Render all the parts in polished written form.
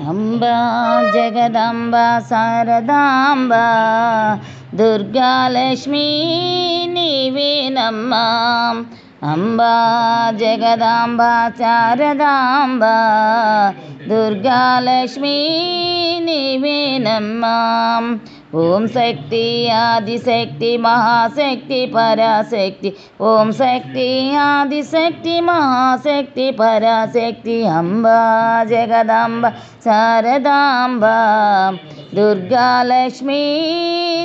అంబా జగదంబా శారదాంబా దుర్గాలక్ష్మీ నీవేనమ్మా. అంబా జగదాంబా శారదాంబా దుర్గాలక్ష్మీ నీవేనమ్మా. ఓం శక్తి ఆదిశక్తి మహాశక్తి పరాశక్తి. ఓం శక్తి ఆదిశక్తి మహాశక్తి పరాశక్తి. అంబా జగదాంబ శారదాంబ దుర్గాలక్ష్మీ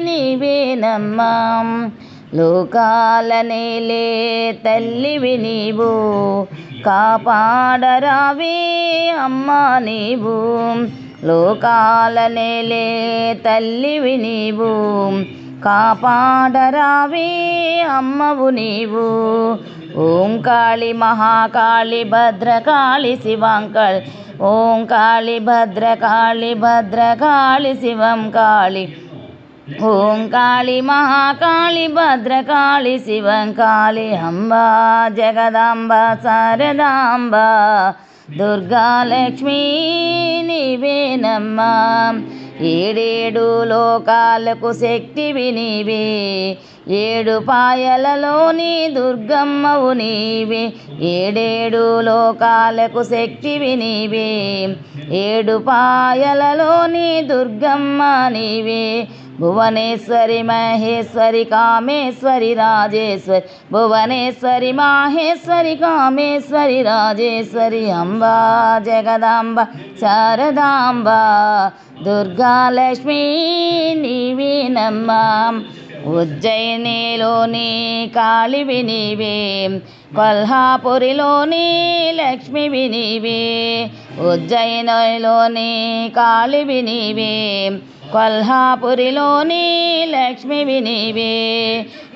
నీవేనమ్మా. లోకాల నేలే తల్లివి నీవు, కాపాడరావే అమ్మా నీవు. లోకాల నేలే తల్లివి నీవు, కాపాడరావే అమ్మవు నీవు. ఓం కాళి మహాకాళి భద్రకాళి శివంకాళి. ఓం కాళి భద్రకాళి భద్రకాళి శివం కాళి. ఓం కాళి మహాకాళి భద్రకాళి శివం కాళి. అంబా జగదాంబ శారదాంబ దుర్గాలక్ష్మీ నీవేనమ్మా. ఏడేడు లోకాలకు శక్తివి నీవే, ఏడు పాయలలోని దుర్గమ్మవు నీవే. ఏడేడు లోకాలకు శక్తివి నీవే, ఏడు పాయలలోని దుర్గమ్మ నీవే. భువనేశ్వరి మహేశ్వరి కామేశ్వరి రాజేశ్వరి. భువనేశ్వరి మహేశ్వరి కామేశ్వరి రాజేశ్వరి. అంబా జగదాంబ శారదాంబ దుర్గాలక్ష్మీ నీవేనమ్మా. ఉజ్జయినిలోని కాళివి నీవే, కొల్హాపురిలోని లక్ష్మివి నీవే. ఉజ్జయినిలోని కాళివి నీవే, కొల్హాపురిలోని లక్ష్మివి నీవే.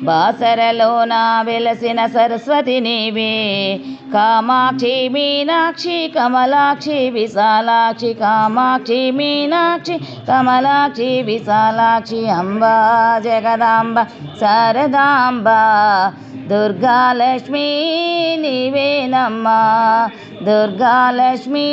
బాసరలోన వెలసిన సరస్వతి నీవే. కామాక్షి మీనాక్షి కమలాక్షి విశాలాక్షి. కామాక్షి మీనాక్షి కమలాక్షి విశాలాక్షి. అంబా జగదాంబ శారదాంబ దుర్గాలక్ష్మీ నీవేనమ్మా. దుర్గాలక్ష్మీ